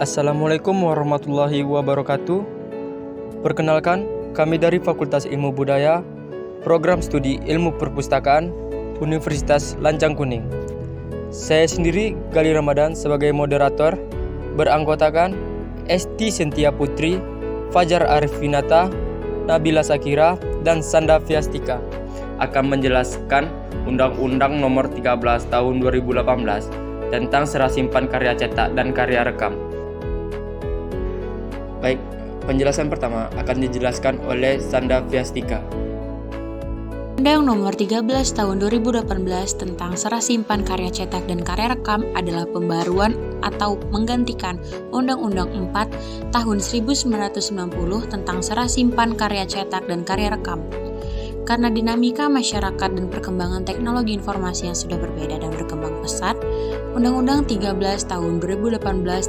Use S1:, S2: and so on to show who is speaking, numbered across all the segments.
S1: Assalamualaikum warahmatullahi wabarakatuh. Perkenalkan, kami dari Fakultas Ilmu Budaya, Program Studi Ilmu Perpustakaan, Universitas Lancang Kuning. Saya sendiri, Gali Ramadan, sebagai moderator, beranggotakan Esti Sentia Putri, Fajar Arifvinata, Nabila Sakira, dan Sanda Fiastika akan menjelaskan Undang-Undang Nomor 13 Tahun 2018 tentang serah simpan karya cetak dan karya rekam. Baik, penjelasan pertama akan dijelaskan oleh Sanda Fiastika.
S2: Undang Nomor 13 Tahun 2018 tentang serah simpan karya cetak dan karya rekam adalah pembaruan atau menggantikan Undang-Undang 4 Tahun 1990 tentang serah simpan karya cetak dan karya rekam. Karena dinamika masyarakat dan perkembangan teknologi informasi yang sudah berbeda dan berkembang pesat, Undang-Undang 13 Tahun 2018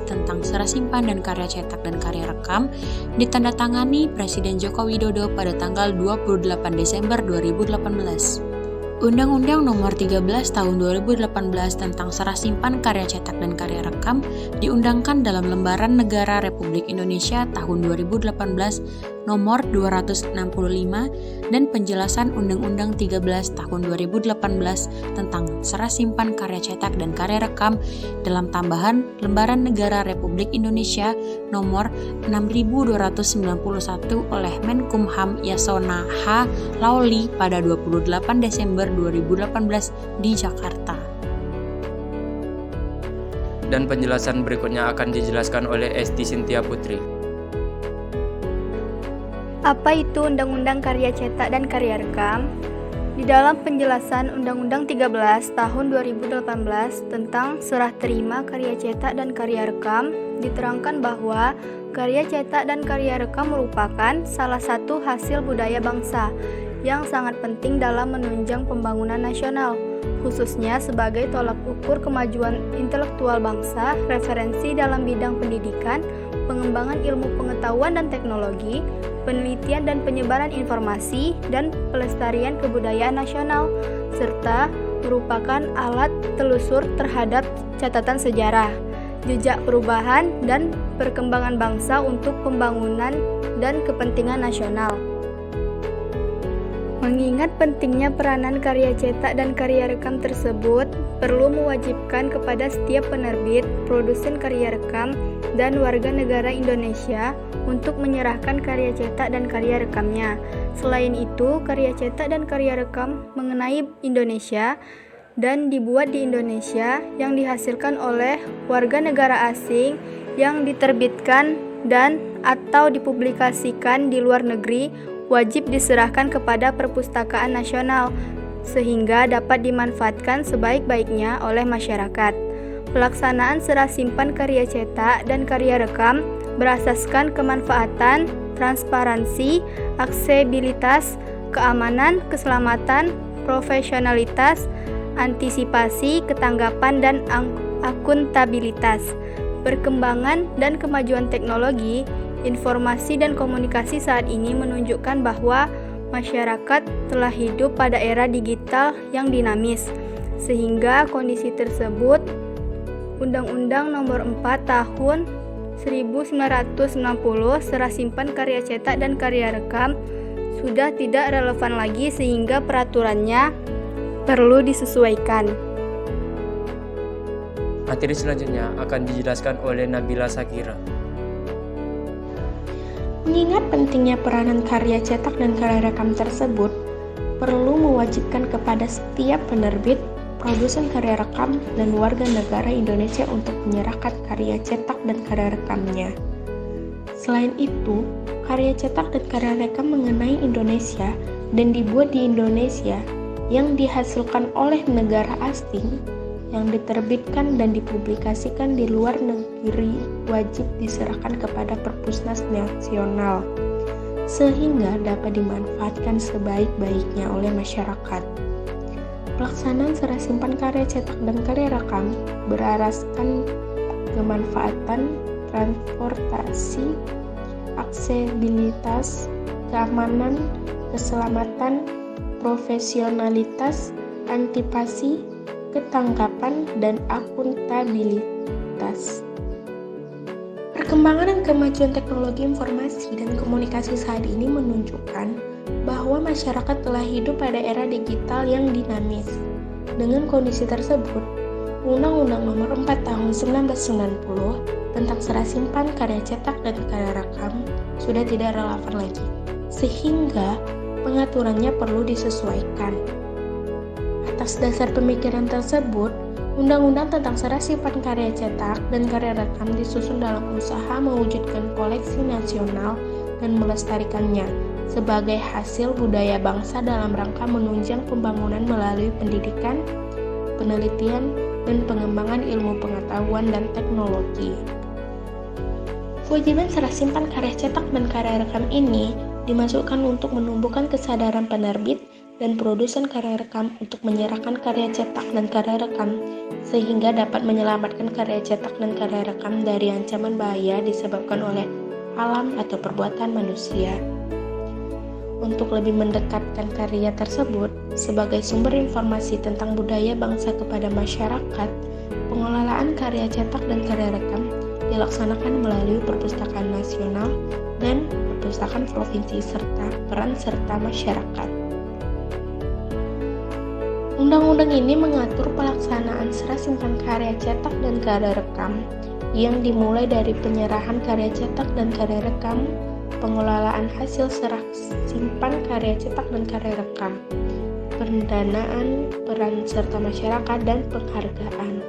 S2: tentang serah simpan dan karya cetak dan karya rekam ditandatangani Presiden Joko Widodo pada tanggal 28 Desember 2018. Undang-Undang Nomor 13 Tahun 2018 tentang serah simpan karya cetak dan karya rekam diundangkan dalam Lembaran Negara Republik Indonesia tahun 2018 Nomor 265 dan penjelasan Undang-Undang 13 Tahun 2018 tentang serah simpan karya cetak dan karya rekam dalam tambahan Lembaran Negara Republik Indonesia Nomor 6291 oleh Menkumham Yasona H. Lauli pada 28 Desember 2018 di Jakarta.
S1: Dan penjelasan berikutnya akan dijelaskan oleh Esti Sentia Putri.
S3: Apa itu Undang-Undang Karya Cetak dan Karya Rekam? Di dalam penjelasan Undang-Undang 13 Tahun 2018 tentang serah terima karya cetak dan karya rekam, diterangkan bahwa karya cetak dan karya rekam merupakan salah satu hasil budaya bangsa yang sangat penting dalam menunjang pembangunan nasional, khususnya sebagai tolak ukur kemajuan intelektual bangsa, referensi dalam bidang pendidikan, pengembangan ilmu pengetahuan dan teknologi, penelitian dan penyebaran informasi, dan pelestarian kebudayaan nasional, serta merupakan alat telusur terhadap catatan sejarah, jejak perubahan, dan perkembangan bangsa untuk pembangunan dan kepentingan nasional. Mengingat pentingnya peranan karya cetak dan karya rekam tersebut, perlu mewajibkan kepada setiap penerbit, produsen karya rekam, dan warga negara Indonesia untuk menyerahkan karya cetak dan karya rekamnya. Selain itu, karya cetak dan karya rekam mengenai Indonesia dan dibuat di Indonesia yang dihasilkan oleh warga negara asing yang diterbitkan dan atau dipublikasikan di luar negeri wajib diserahkan kepada Perpustakaan Nasional sehingga dapat dimanfaatkan sebaik-baiknya oleh masyarakat. Pelaksanaan serah simpan karya cetak dan karya rekam berasaskan kemanfaatan, transparansi, aksesibilitas, keamanan, keselamatan, profesionalitas, antisipasi, ketanggapan, dan akuntabilitas. Perkembangan dan kemajuan teknologi, informasi dan komunikasi saat ini menunjukkan bahwa masyarakat telah hidup pada era digital yang dinamis, sehingga kondisi tersebut Undang-Undang Nomor 4 Tahun 1990 serah simpan karya cetak dan karya rekam sudah tidak relevan lagi sehingga peraturannya perlu disesuaikan.
S1: Materi selanjutnya akan dijelaskan oleh Nabila Sakira.
S4: Mengingat pentingnya peranan karya cetak dan karya rekam tersebut, perlu mewajibkan kepada setiap penerbit, produsen karya rekam, dan warga negara Indonesia untuk menyerahkan karya cetak dan karya rekamnya. Selain itu, karya cetak dan karya rekam mengenai Indonesia dan dibuat di Indonesia yang dihasilkan oleh negara asing yang diterbitkan dan dipublikasikan di luar negeri wajib diserahkan kepada Perpusnas Nasional sehingga dapat dimanfaatkan sebaik-baiknya oleh masyarakat. Pelaksanaan serah simpan karya cetak dan karya rekam berasaskan kemanfaatan, transportasi, aksesibilitas, keamanan, keselamatan, profesionalitas, antisipasi, ketangkapan, dan akuntabilitas. Perkembangan dan kemajuan teknologi informasi dan komunikasi saat ini menunjukkan bahwa masyarakat telah hidup pada era digital yang dinamis. Dengan kondisi tersebut, Undang-Undang Nomor 4 Tahun 1990 tentang serah simpan karya cetak dan karya rekam sudah tidak relevan lagi, sehingga pengaturannya perlu disesuaikan. Atas dasar pemikiran tersebut, Undang-Undang tentang serah simpan karya cetak dan karya rekam disusun dalam usaha mewujudkan koleksi nasional dan melestarikannya sebagai hasil budaya bangsa dalam rangka menunjang pembangunan melalui pendidikan, penelitian, dan pengembangan ilmu pengetahuan dan teknologi. Kewajiban serah simpan karya cetak dan karya rekam ini dimasukkan untuk menumbuhkan kesadaran penerbit dan produsen karya rekam untuk menyerahkan karya cetak dan karya rekam sehingga dapat menyelamatkan karya cetak dan karya rekam dari ancaman bahaya disebabkan oleh alam atau perbuatan manusia. Untuk lebih mendekatkan karya tersebut sebagai sumber informasi tentang budaya bangsa kepada masyarakat, pengelolaan karya cetak dan karya rekam dilaksanakan melalui Perpustakaan Nasional dan Perpustakaan Provinsi serta peran serta masyarakat. Undang-undang ini mengatur pelaksanaan serah simpan karya cetak dan karya rekam yang dimulai dari penyerahan karya cetak dan karya rekam, pengelolaan hasil serah simpan karya cetak dan karya rekam, pendanaan peran serta masyarakat, dan penghargaan.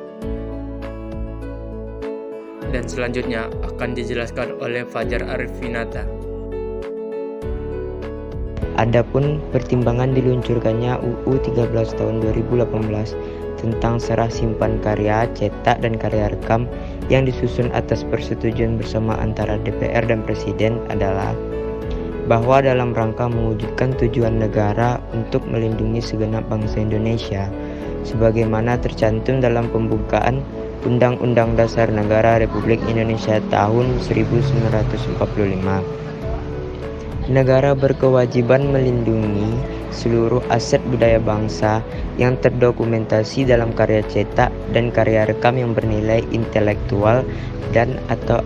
S1: Dan selanjutnya akan dijelaskan oleh Fajar Arifinata.
S5: Adapun pertimbangan diluncurkannya UU 13 tahun 2018 tentang serah simpan karya cetak dan karya rekam yang disusun atas persetujuan bersama antara DPR dan Presiden adalah bahwa dalam rangka mewujudkan tujuan negara untuk melindungi segenap bangsa Indonesia sebagaimana tercantum dalam pembukaan Undang-Undang Dasar Negara Republik Indonesia tahun 1945. Negara berkewajiban melindungi seluruh aset budaya bangsa yang terdokumentasi dalam karya cetak dan karya rekam yang bernilai intelektual dan atau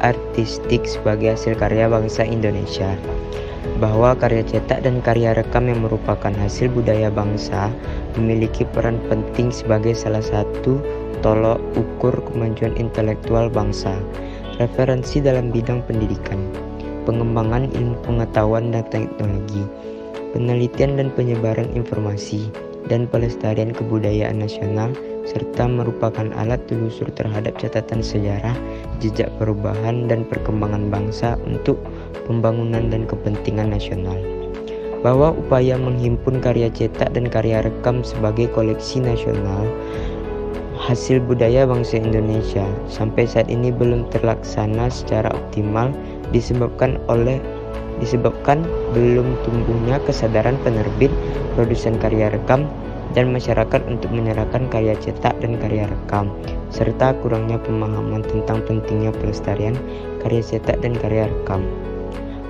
S5: artistik sebagai hasil karya bangsa Indonesia. Bahwa karya cetak dan karya rekam yang merupakan hasil budaya bangsa memiliki peran penting sebagai salah satu tolok ukur kemajuan intelektual bangsa, referensi dalam bidang pendidikan, pengembangan ilmu pengetahuan dan teknologi, penelitian dan penyebaran informasi, dan pelestarian kebudayaan nasional, serta merupakan alat telusur terhadap catatan sejarah, jejak perubahan dan perkembangan bangsa untuk pembangunan dan kepentingan nasional. Bahwa upaya menghimpun karya cetak dan karya rekam sebagai koleksi nasional hasil budaya bangsa Indonesia sampai saat ini belum terlaksana secara optimal disebabkan belum tumbuhnya kesadaran penerbit, produsen karya rekam, dan masyarakat untuk menyerahkan karya cetak dan karya rekam, serta kurangnya pemahaman tentang pentingnya pelestarian karya cetak dan karya rekam.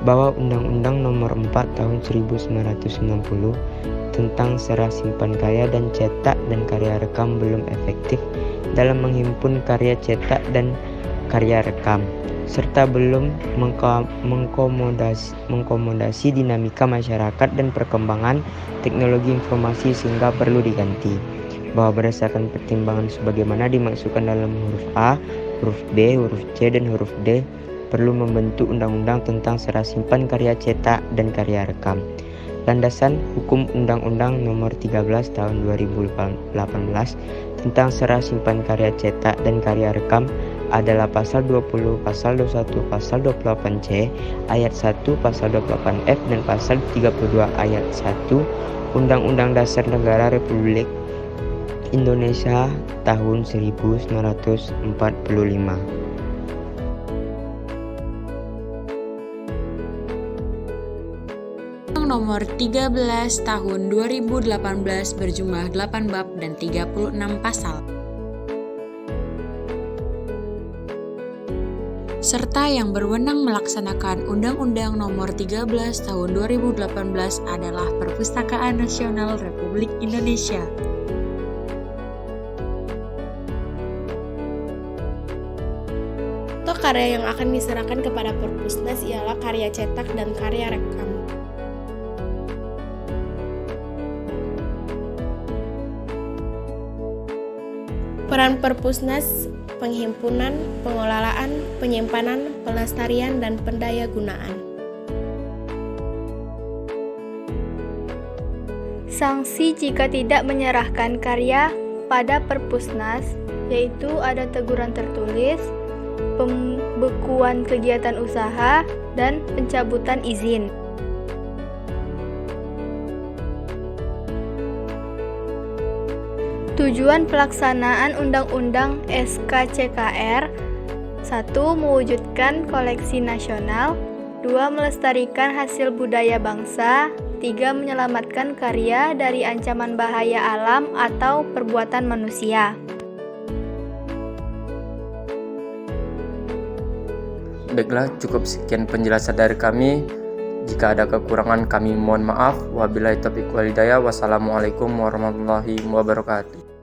S5: Bahwa Undang-Undang Nomor 4 Tahun 1990 tentang serah simpan karya dan cetak dan karya rekam belum efektif dalam menghimpun karya cetak dan karya rekam, serta belum mengkomodasi dinamika masyarakat dan perkembangan teknologi informasi sehingga perlu diganti. Bahwa berdasarkan pertimbangan sebagaimana dimaksudkan dalam huruf A, huruf B, huruf C, dan huruf D, perlu membentuk undang-undang tentang serah simpan karya cetak dan karya rekam. Landasan hukum Undang-Undang Nomor 13 Tahun 2018 tentang serah simpan karya cetak dan karya rekam adalah pasal 20, pasal 21, pasal 28C, ayat 1, pasal 28F, dan pasal 32 ayat 1 Undang-Undang Dasar Negara Republik Indonesia tahun 1945.
S2: Nomor 13 Tahun 2018 berjumlah 8 bab dan 36 pasal. Serta yang berwenang melaksanakan Undang-Undang Nomor 13 Tahun 2018 adalah Perpustakaan Nasional Republik Indonesia.
S6: Contoh karya yang akan diserahkan kepada Perpusnas ialah karya cetak dan karya rekam. Peran Perpusnas: penghimpunan, pengelolaan, penyimpanan, pelestarian, dan pendayagunaan.
S3: Sanksi jika tidak menyerahkan karya pada Perpusnas, yaitu ada teguran tertulis, pembekuan kegiatan usaha, dan pencabutan izin. Tujuan pelaksanaan Undang-Undang SKCKR: 1. Mewujudkan koleksi nasional. 2. Melestarikan hasil budaya bangsa. 3. Menyelamatkan karya dari ancaman bahaya alam atau perbuatan manusia.
S1: Baiklah, cukup sekian penjelasan dari kami. Jika ada kekurangan kami mohon maaf. Wabillahi taufiq wal hidayah. Wassalamualaikum warahmatullahi wabarakatuh.